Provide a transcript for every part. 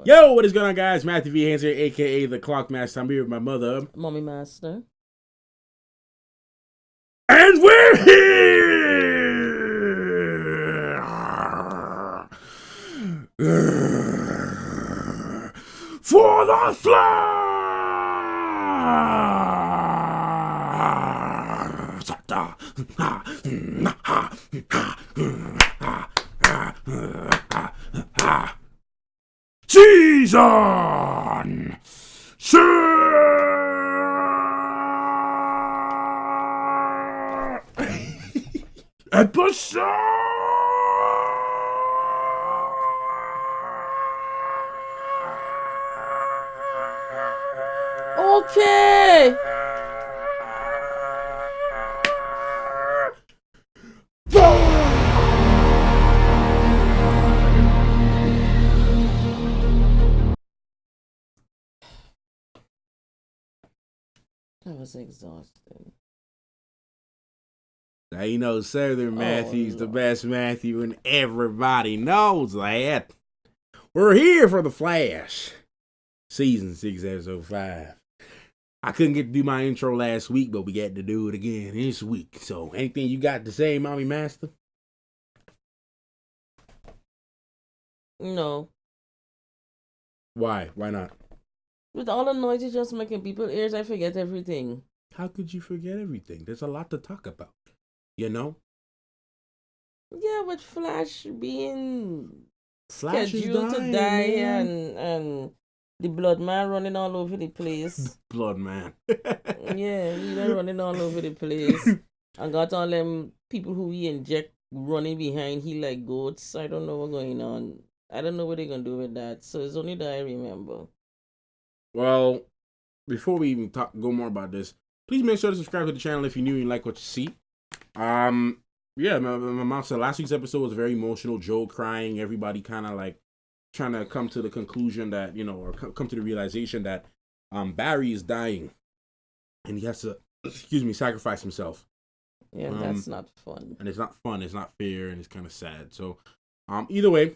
Yo, what is going on, guys? Matthew V. Haynes here, aka the Clock Master. I'm here with my mother, Mommy Master. and we're here for the flash. Season 6 episode. Okay. That was exhausting. Now, you know, Southern Matthew's the best Matthew, and everybody knows that. We're here for the Flash. Season 6, episode 5. I couldn't get to do my intro last week, but we got to do it again this week. So, anything you got to say, Mommy Master? No. Why? Why not? With all the noise it's just making people's ears, I forget everything. How could you forget everything? There's a lot to talk about, you know? Yeah, with Flash being Flash scheduled to die and the Blood Man running all over the place. Blood Man. Yeah, he been running all over the place. And got all them people who he inject running behind he like goats. I don't know what's going on. I don't know what they're going to do with that. So it's only that I remember. Well, before we even go more about this, please make sure to subscribe to the channel if you're new and you like what you see. Yeah, my mom said last week's episode was very emotional. Joe crying, everybody kind of like trying to come to the conclusion that, you know, or come to the realization that Barry is dying and he has to, sacrifice himself. Yeah, that's not fun. And it's not fun, it's not fair, and it's kind of sad. So, either way,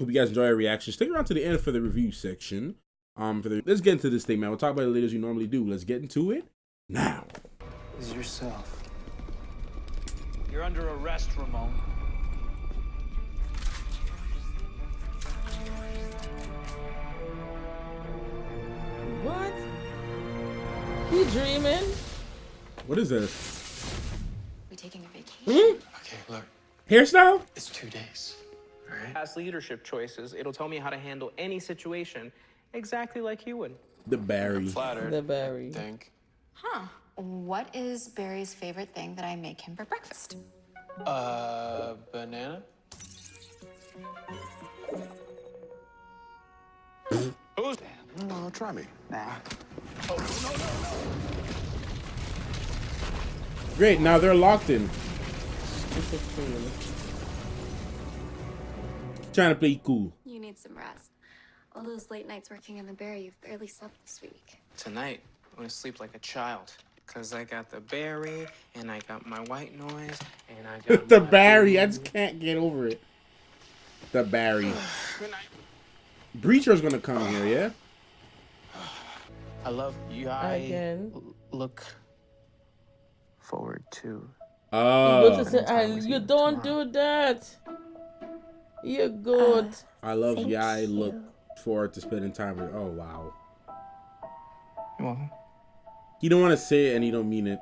hope you guys enjoy our reaction. Stick around to the end for the review section. Let's get into this thing, man. We'll talk about it later as we normally do. Let's get into it now. Is yourself. You're under arrest, Ramon. What? You dreaming? What is this? We taking a vacation? Okay, look, Hairstyle? it's 2 days. All right? As leadership choices, it'll tell me how to handle any situation exactly like you would. The Barry. Flattered. The Barry. Think. Huh. What is Barry's favorite thing that I make him for breakfast? Banana? Who's? No, try me. Nah. Great, now they're locked in. Stupid thing. Trying to play cool. You need some rest. All those late nights working in the Barry, you've barely slept this week. Tonight, I'm gonna sleep like a child. Cause I got the Barry, and I got my white noise, and I got The my Barry, I just can't get over it. The Barry. Good night. Breacher's gonna come here, yeah? I love you. Again. Look forward to. Oh. You don't do that. You're good. I love you. I look forward to spending time with. Oh, wow. Well, You don't want to say it and you don't mean it.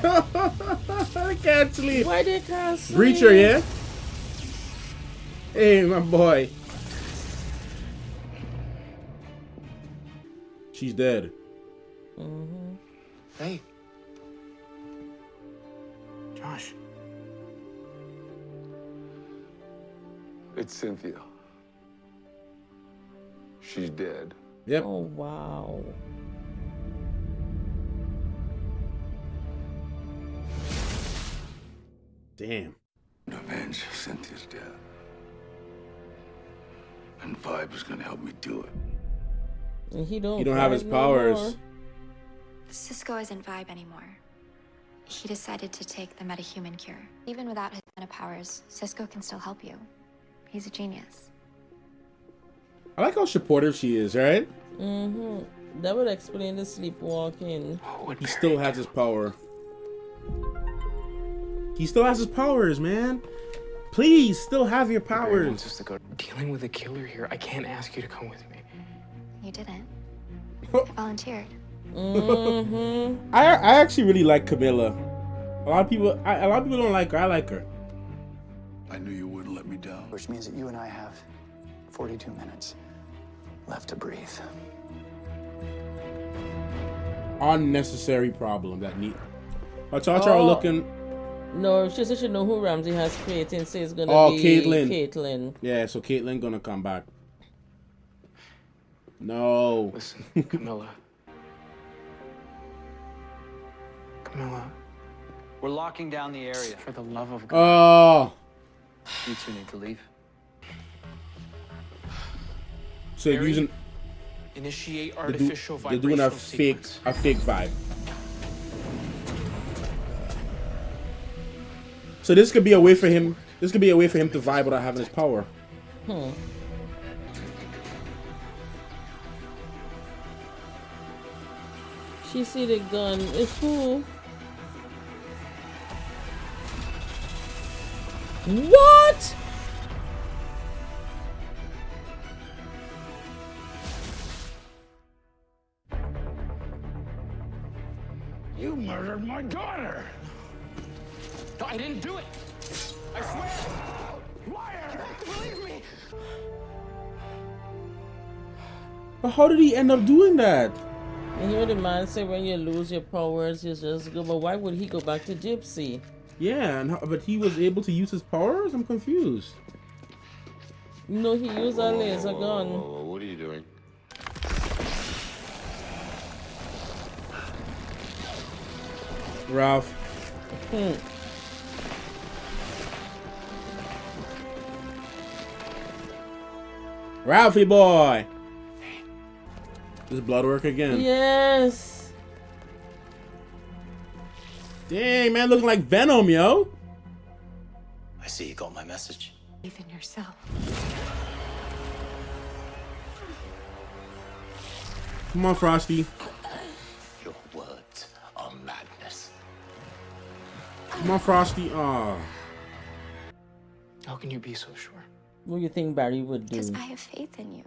I can't sleep. Why they can't sleep? Breacher, yeah? Hey, my boy. She's dead. Mm-hmm. hey, Josh. It's Cynthia. She's dead. Yep. Oh, wow. Damn. Avenge Cynthia's death. And Vibe is gonna help me do it. And he don't have his fight powers. no more. Cisco isn't Vibe anymore. He decided to take the metahuman cure. Even without his meta powers, Cisco can still help you. He's a genius. I like how supportive she is, right? Mm-hmm. That would explain the sleepwalking. He still has his power. He still has his powers, man. Please, still have your Barry wants powers. us to go dealing with a killer here. I can't ask you to come with me. You didn't. I volunteered. Mm-hmm. I actually really like Camilla. A lot of people don't like her. I like her. I knew you wouldn't let me down. Which means that you and I have 42 minutes left to breathe. Unnecessary problem that need. I thought y'all were looking. No, she said she know who Ramsey has faith in, say it's gonna be Caitlin. Yeah, so Caitlin gonna come back. No. Listen, Camilla. Camilla, We're locking down the area. for the love of God. Oh. You two need to leave. So Barry, using initiate artificial they're doing vibrational a fake vibe. So this could be a way for him. This could be a way for him to vibe without having his power. She see the gun. It's who? What? You murdered my daughter! No, I didn't do it. I swear. Liar! You have to believe me. But how did he end up doing that? You hear the man say when you lose your powers, you just go. But why would he go back to Gypsy? Yeah, but he was able to use his powers? I'm confused. No, he used a laser gun. What are you doing? Ralph. Ralphie boy. This blood work again. Yes. Dang, man, looking like Venom, yo. I see you got my message. Believe in yourself. Come on, Frosty. Your words are madness. Come on, Frosty. Oh. How can you be so sure? What do you think Barry would do? Because I have faith in you.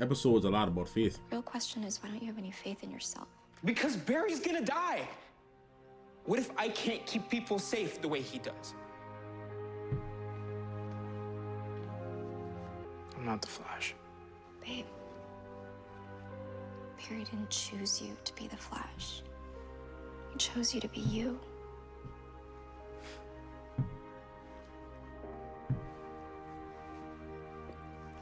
Episode's a lot about faith. Real question is, why don't you have any faith in yourself? Because Barry's gonna die. What if I can't keep people safe the way he does? I'm not the Flash. Babe, Barry didn't choose you to be the Flash. He chose you to be you.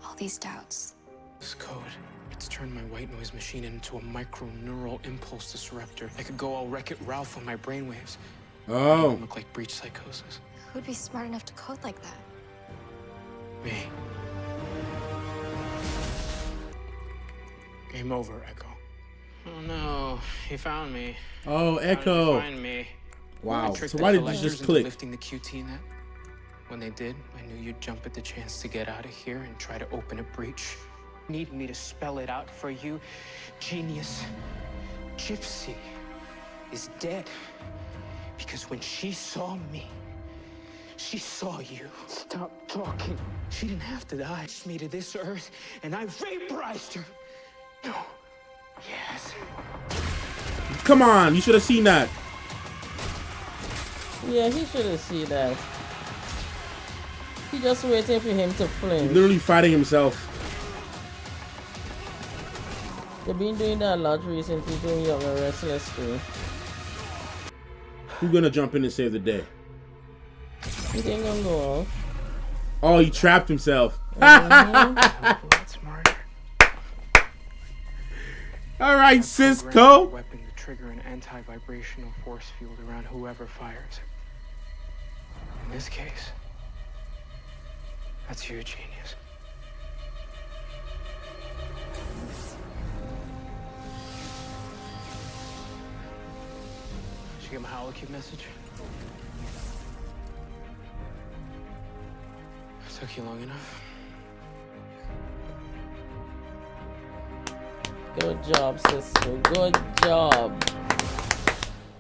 All these doubts. This code, it's turned my white noise machine into a micro-neural impulse disruptor. I could go all Wreck-It Ralph on my brainwaves. Oh. Look like breach psychosis. Who'd be smart enough to code like that? Me. Game over, Echo. Oh no, he found me. Oh, How did he Echo. find me? Wow. I tricked So the why did you collectors just into click? lifting the QT net. When they did, I knew you'd jump at the chance to get out of here and try to open a breach. Need me to spell it out for you? Genius. Gypsy is dead. Because when she saw me, she saw you. Stop talking. She didn't have to die. She made to this earth, and I vaporized her. No. Yes. Come on, you should have seen that. Yeah, he should have seen that. He just waiting for him to He's flinch. literally fighting himself. They've been doing that a lot recently, doing Young and Restless too. Who's gonna jump in and save the day? He ain't gonna go off. Oh, he trapped himself. That's smart. All right, Cisco. Weapon to trigger an anti-vibrational force field around whoever fires. In this case, that's you, genius. Did you get my holocube message? Took you long enough. Good job, sister. Good job.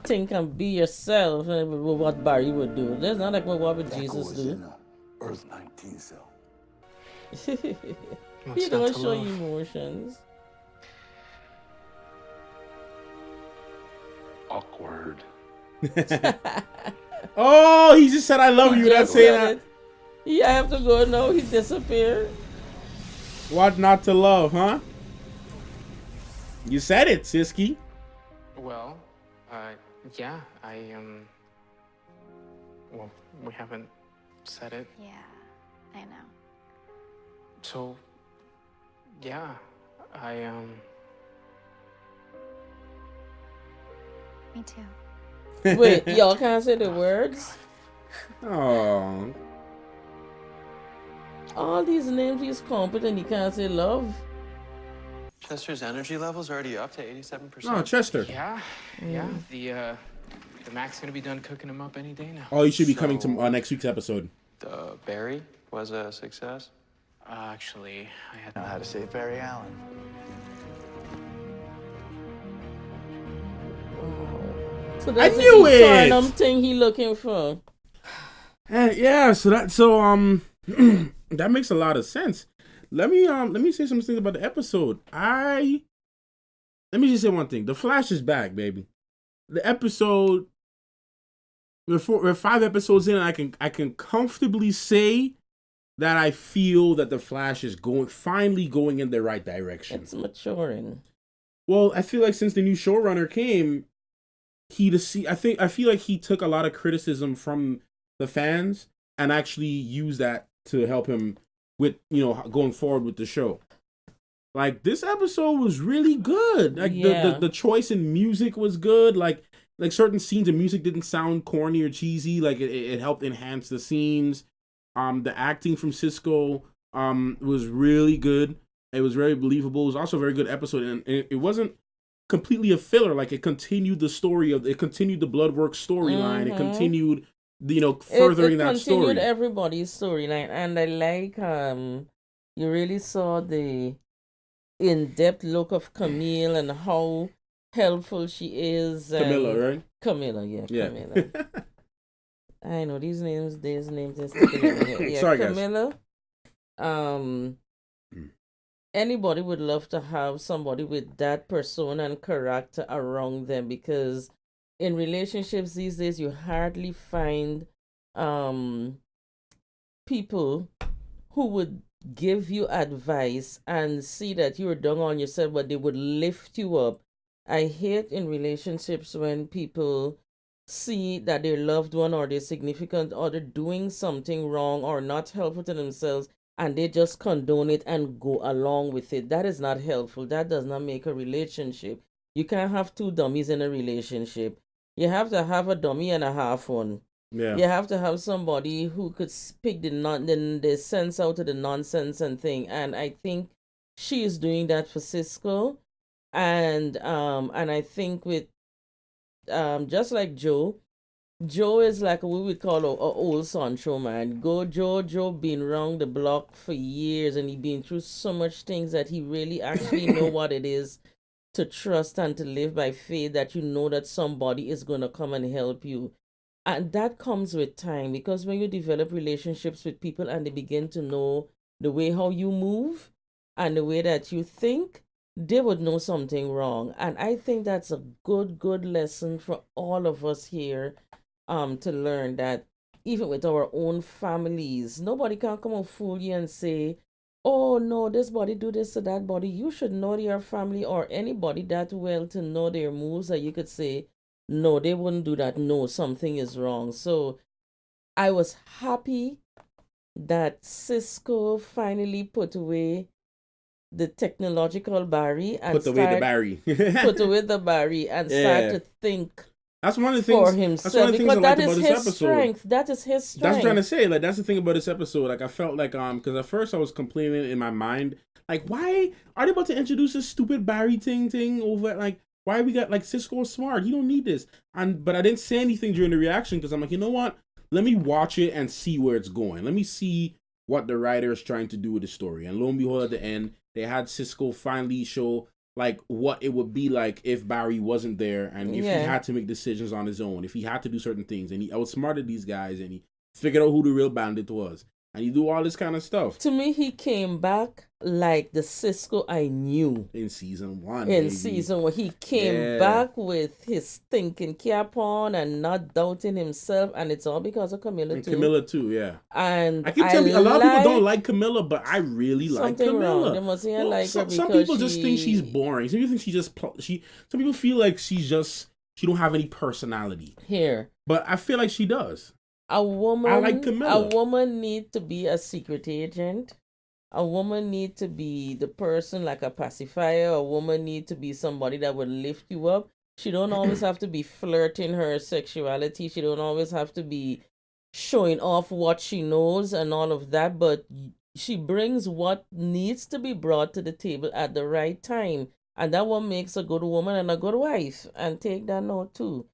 Think and be yourself, and what Barry would do. There's not like what would Echo Jesus was do. in a Earth 19 cell. What's He not don't to show love? emotions. Awkward. Oh, he just said I love you. That's Just saying said that. it. Yeah, I have to go now. He disappeared. What not to love, huh? You said it, Siski. Well, yeah, well, we haven't said it. Yeah, I know. So, yeah, Me too. Wait, y'all can't say the words? Oh, All these names he's competent, he can't say love. Chester's energy level's already up to 87%. no, Chester. yeah, the Mac's gonna be done cooking him up any day now. Oh, you should be coming to next week's episode. The berry was a success. Actually, I had Know how to save Barry Allen. So that's I knew the it! Eternum thing he looking for. Yeah, so that makes a lot of sense. Let me say some things about the episode. Let me just say one thing. The Flash is back, baby. The episode, we're 5 episodes in, and I can comfortably say that I feel that the Flash is finally going in the right direction. It's maturing. Well, I feel like since the new showrunner came, I feel like he took a lot of criticism from the fans and actually used that to help him with, going forward with the show. Like, this episode was really good. Like, Yeah. the choice in music was good. Like certain scenes of music didn't sound corny or cheesy. Like, it helped enhance the scenes. The acting from Cisco was really good. It was very believable. It was also a very good episode, and it wasn't completely a filler. Like, it continued the story it continued the Bloodwork storyline. It continued, furthering that story. It continued everybody's storyline, and I like you really saw the in-depth look of Camille and how helpful she is. Camilla, right? Camilla, yeah. Camilla. I know these names are sticking in my head. Yeah, Sorry, guys. Camilla. Anybody would love to have somebody with that persona and character around them, because in relationships these days you hardly find people who would give you advice and see that you're down on yourself, but they would lift you up. I hate in relationships when people see that their loved one or their significant other doing something wrong or not helpful to themselves, and they just condone it and go along with it. That is not helpful. That does not make a relationship. You can't have 2 dummies in a relationship. You have to have a dummy and a half one. Yeah. You have to have somebody who could speak the sense out of the nonsense and thing. And I think she is doing that for Cisco. And I think with just like Joe is like what we would call a old Sancho, man. Joe been round the block for years, and he been through so much things that he really actually know what it is to trust and to live by faith, that you know that somebody is going to come and help you. And that comes with time, because when you develop relationships with people and they begin to know the way how you move and the way that you think, they would know something wrong. And I think that's a good lesson for all of us here to learn, that even with our own families, nobody can come and fool you and say, oh no, this body do this to that body. You should know your family or anybody that well to know their moves, that you could say, no, they wouldn't do that. No, something is wrong. So I was happy that Cisco finally put away the technological Barry and Put away the Barry. put away the Barry and start to think That's one of the things for himself, that's one of the things I because liked that about is this his episode. strength. That is his strength. That's what I'm trying to say. Like, that's the thing about this episode. Like, I felt like because at first I was complaining in my mind, like, why are they about to introduce this stupid Barry thing over? Like, why we got like Cisco smart? You don't need this. But I didn't say anything during the reaction because I'm like, you know what? Let me watch it and see where it's going. Let me see what the writer is trying to do with the story. And lo and behold, at the end, they had Cisco finally show like what it would be like if Barry wasn't there, and if he had to make decisions on his own, if he had to do certain things, and he outsmarted these guys, and he figured out who the real bandit was, and he do all this kind of stuff. To me, he came back like the Cisco I knew in season 1. In season 1, he came back with his thinking cap on and not doubting himself, and it's all because of Camilla too. Camilla too, yeah. And I keep telling you, a lot of people don't like Camilla, but I really like Camilla. Wrong. They must say I like her because some people just think she's boring. Some people think some people feel like she don't have any personality. Here, but I feel like she does. A woman, I like Camilla. A woman need to be a secret agent. A woman need to be the person like a pacifier. A woman need to be somebody that would lift you up. She don't always have to be flirting her sexuality. She don't always have to be showing off what she knows and all of that. But she brings what needs to be brought to the table at the right time. And that one makes a good woman and a good wife. And take that note too.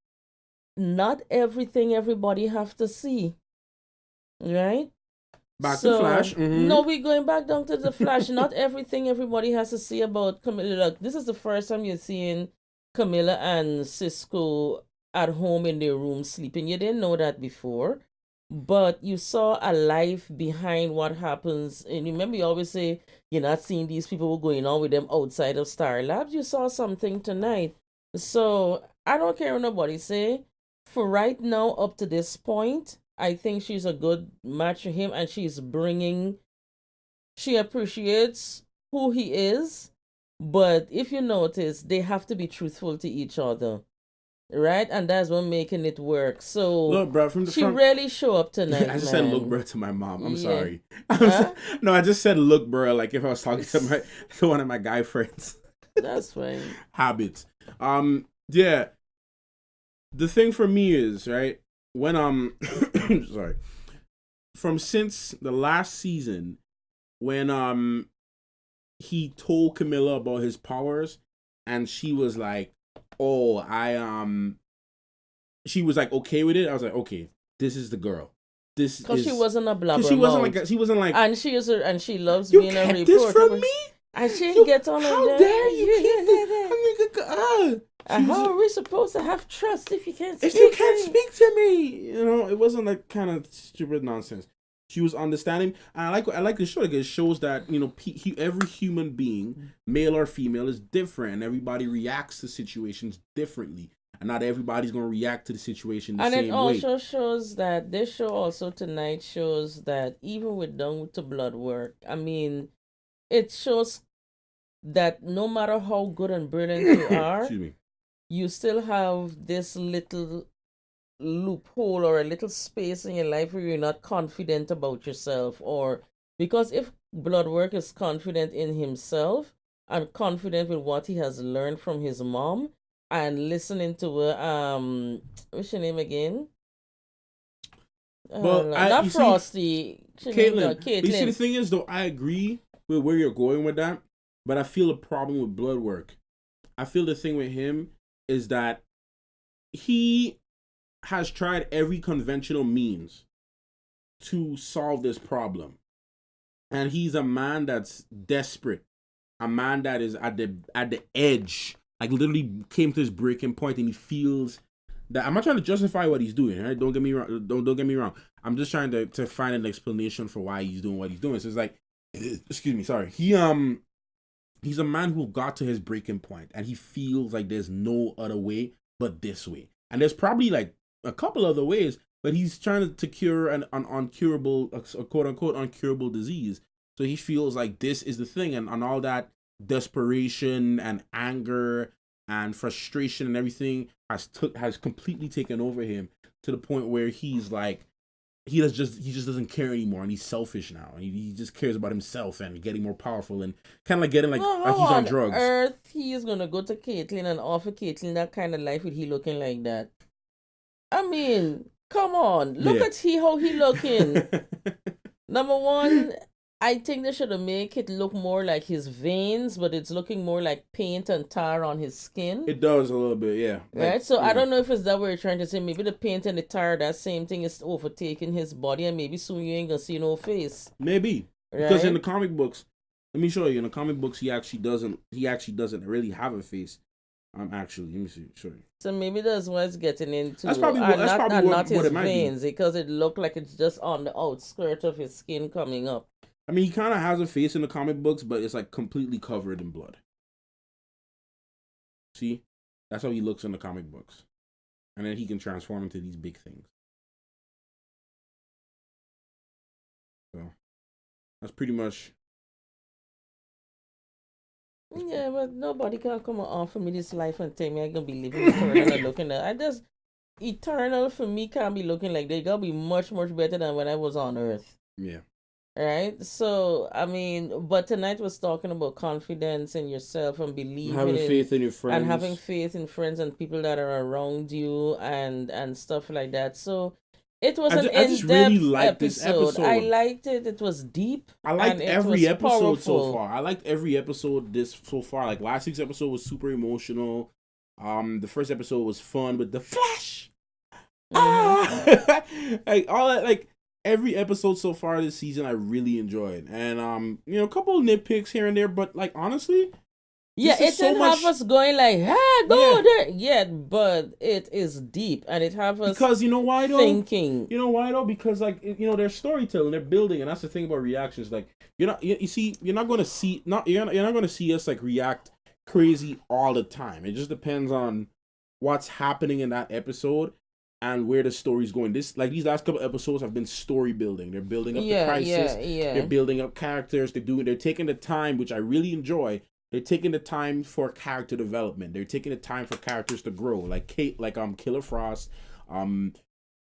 Not everything everybody have to see. Right? Back to Flash. Mm-hmm. No, we're going back down to the Flash. Not everything everybody has to see about Camilla. Look, this is the first time you're seeing Camilla and Cisco at home in their room sleeping. You didn't know that before. But you saw a life behind what happens. And remember, you always say you're not seeing these people going on with them outside of Star Labs. You saw something tonight. So I don't care what nobody say. For right now, up to this point, I think she's a good match for him, and she appreciates who he is. But if you notice, they have to be truthful to each other, right? And that's what making it work. So look, bro, she really show up tonight. I just said look, bro, to my mom. I'm sorry. No, I just said look, bro, like if I was talking to one of my guy friends. That's fine. Habits. Yeah. The thing for me is, right, when sorry, from since the last season, when he told Camilla about his powers, and she was like, oh, she was like okay with it. I was like, okay, this is the girl. This because she wasn't a blabber. She wasn't like, and she is and she loves you being a reporter. This from me? And she gets on how dare you keep how are we supposed to have trust if you can't speak to me? You know, it wasn't like kind of stupid nonsense. She was understanding, and I like the show because it shows that, you know, every human being, male or female, is different, and everybody reacts to situations differently, and not everybody's gonna react to the situation the same way. And it also shows that this show also tonight shows that even with down to blood work, I mean, it shows that no matter how good and brilliant you are, you still have this little loophole or a little space in your life where you're not confident about yourself. Or because if Bloodwork is confident in himself and confident with what he has learned from his mom and listening to her, what's your name again? Well, not Frosty. Caitlin. You see, the thing is, though, I agree with where you're going with that, but I feel a problem with Bloodwork. I feel the thing with him is that he has tried every conventional means to solve this problem. And he's a man that's desperate. A man that is at the edge. Like literally came to his breaking point, and he feels that I'm not trying to justify what he's doing, right? Don't get me wrong. Don't get me wrong. I'm just trying to find an explanation for why he's doing what he's doing. So it's like, excuse me, sorry. He's a man who got to his breaking point, and he feels like there's no other way but this way. And there's probably like a couple other ways, but he's trying to cure an uncurable, a quote unquote uncurable disease. So he feels like this is the thing, and all that desperation and anger and frustration and everything has completely taken over him to the point where he's like, he just doesn't care anymore, and he's selfish now. And he just cares about himself and getting more powerful, and kind of like getting like he's on drugs. Earth, he is gonna go to Caitlyn and offer Caitlyn that kind of life with he looking like that. I mean, come on, look at how he looking. Number one, I think they should have make it look more like his veins, but it's looking more like paint and tar on his skin. It does a little bit, yeah. Right, so yeah. I don't know if it's that what you're trying to say. Maybe the paint and the tar, that same thing is overtaking his body, and maybe soon you ain't gonna see no face. Maybe right? because in the comic books, let me show you. In the comic books, he actually doesn't really have a face. Actually, let me see. Show you. So maybe that's what it's getting into. That's probably what, not his what it might veins, be. because it looked like it's just on the outskirt of his skin coming up. I mean, he kind of has a face in the comic books, but it's like completely covered in blood. See, that's how he looks in the comic books, and then he can transform into these big things. So that's pretty much. Yeah, but nobody can come and offer me this life and tell me I'm gonna be living eternal and looking at. I just eternal for me can't be looking like they gotta be much better than when I was on Earth. Yeah. Right. So I mean, but tonight was talking about confidence in yourself and believing Having faith in your friends and having faith in friends and people that are around you and stuff like that. So. It was an in-depth really liked this episode. I liked it. It was deep. I liked every episode powerful. so far. I liked every episode so far. Like last week's episode was super emotional. The first episode was fun with the Flash. Like all that, like every episode so far this season, I really enjoyed. And a couple of nitpicks here and there, but like honestly. Yeah, it didn't have us going like, go there. Yeah, but it is deep, and it have us because you know why though? Thinking. You know why though? Because like they're storytelling, they're building, and that's the thing about reactions. Like you're not going to see you're not going to see us like react crazy all the time. It just depends on what's happening in that episode and where the story's going. These last couple episodes have been story building. They're building up the crisis. Yeah. They're building up characters. They're taking the time, which I really enjoy. They're taking the time for character development. They're taking the time for characters to grow, like Killer Frost,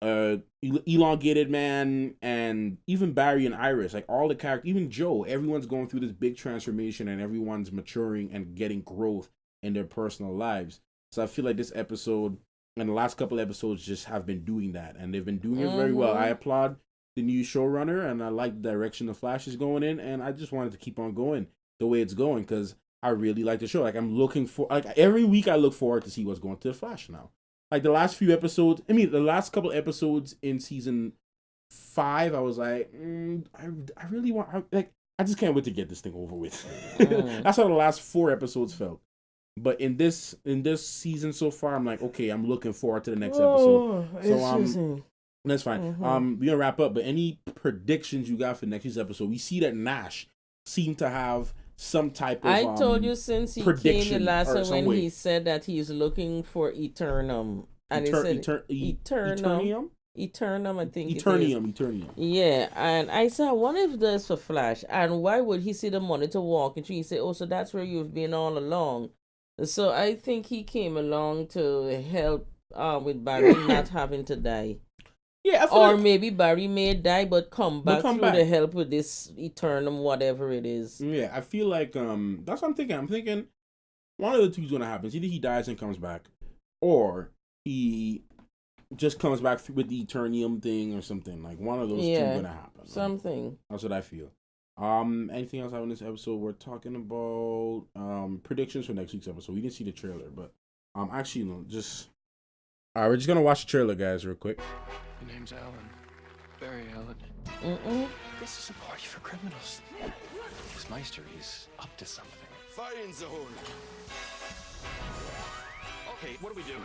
Elongated Man, and even Barry and Iris. Like all the characters, even Joe. Everyone's going through this big transformation, and everyone's maturing and getting growth in their personal lives. So I feel like this episode and the last couple episodes just have been doing that, and they've been doing it very well. I applaud the new showrunner, and I like the direction the Flash is going in, and I just wanted to keep on going the way it's going because I really like the show. Like I'm looking for, like every week I look forward to see what's going to the Flash now. Like the last few episodes, the last couple episodes in season 5, I was like, I really want, I just can't wait to get this thing over with. That's how the last 4 episodes felt. But in this season so far, I'm like, okay, I'm looking forward to the next episode. So that's fine. We're gonna wrap up. But any predictions you got for next week's episode? We see that Nash seemed to have some type of I told you since he came the last time when he said that he's looking for Eternum. And he said Eternum. Eternum, I think Eternium. Yeah, and I said, I wonder if there's for Flash. And why would he see the monitor walking? He said, oh, so that's where you've been all along. So I think he came along to help with Barry not having to die. Yeah, or maybe Barry may die but come back through the help with this Eternum, whatever it is. Yeah, I feel like that's what I'm thinking. I'm thinking one of the two is gonna happen. Either he dies and comes back, or he just comes back with the Eternium thing or something. Like one of those two is gonna happen. Something. Like, that's what I feel. Anything else in this episode? We're talking about predictions for next week's episode. We didn't see the trailer, but actually no, just we're just gonna watch the trailer, guys, real quick. Your name's Alan. Barry Allen. This is a party for criminals. This Meister, he's up to something. Fire in the hole. Okay, what do we do?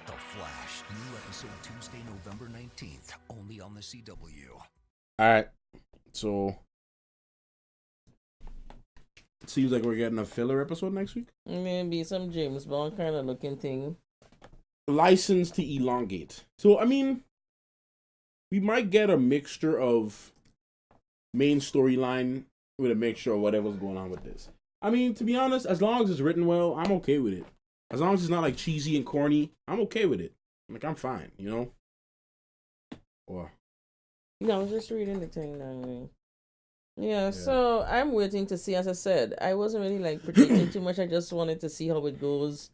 The Flash, new episode Tuesday, November 19th, only on the CW. All right, so it seems like we're getting a filler episode next week. Maybe some James Bond kind of looking thing. License to elongate. So, we might get a mixture of main storyline with a mixture of whatever's going on with this. To be honest, as long as it's written well, I'm okay with it. As long as it's not like cheesy and corny, I'm okay with it. I'm fine, Or no, I'm just reading the thing now. Yeah, so I'm waiting to see. As I said, I wasn't really predicting too much. I just wanted to see how it goes.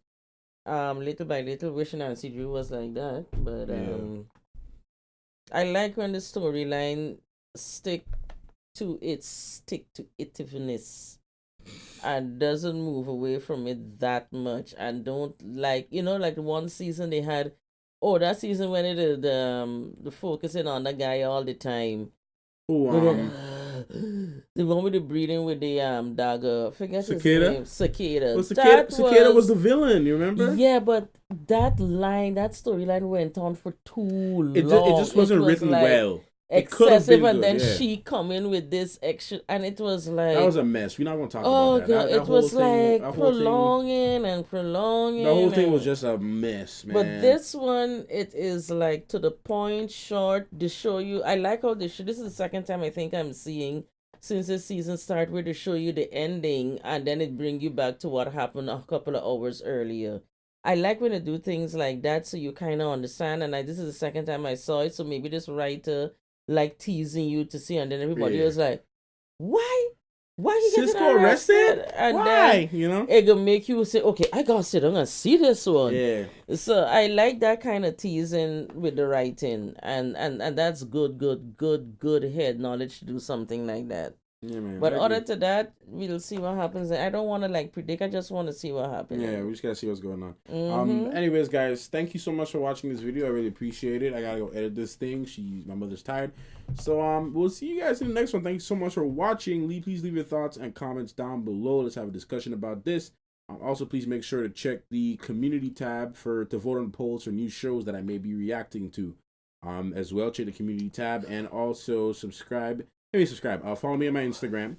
Little by little, wishing Nancy Drew was like that, but I like when the storyline stick to itiveness and doesn't move away from it that much, and don't like like one season they had. Oh, that season when it is the focusing on the guy all the time. Who The one with the breeding with the dagger. Forget Cicada? his name. Cicada. Well, Cicada was the villain. You remember? Yeah, but that storyline went on for too long. It just wasn't written well. Excessive, and good, then yeah. she come in with this action, and it was like that was a mess. We're not gonna talk oh about that. god, it was like prolonging and prolonging. The whole thing was just a mess, man. But this one, it is like to the point, short. They show you. I like how they show. This is the second time I think I'm seeing since this season start where they show you the ending and then it bring you back to what happened a couple of hours earlier. I like when they do things like that, so you kind of understand. And this is the second time I saw it, so maybe this writer like teasing you to see, and then everybody was like, why he getting arrested? And why? Then it gonna make you say, okay, I gotta sit down and see this one. Yeah. So I like that kind of teasing with the writing, and that's good head knowledge to do something like that. Yeah, man. But other to that, we'll see what happens. I don't want to like predict. I just want to see what happens. Yeah, we just gotta see what's going on. Anyways, guys, thank you so much for watching this video. I really appreciate it. I gotta go edit this thing. My mother's tired. So we'll see you guys in the next one. Thank you so much for watching. Please leave your thoughts and comments down below. Let's have a discussion about this. Also, please make sure to check the community tab to vote on polls for new shows that I may be reacting to. As well, check the community tab and also subscribe. Maybe subscribe. Follow me on my Instagram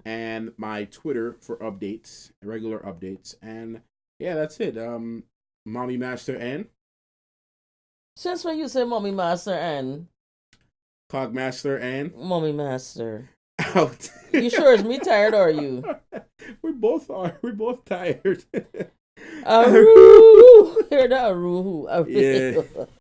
and my Twitter for updates, regular updates. And yeah, that's it. Mommy Master and Since when you say Mommy Master and Clog Master and Mommy Master out. You sure it's me tired or are you? We both are. We're both tired. Aroo! Hear that? Aroo. Yeah.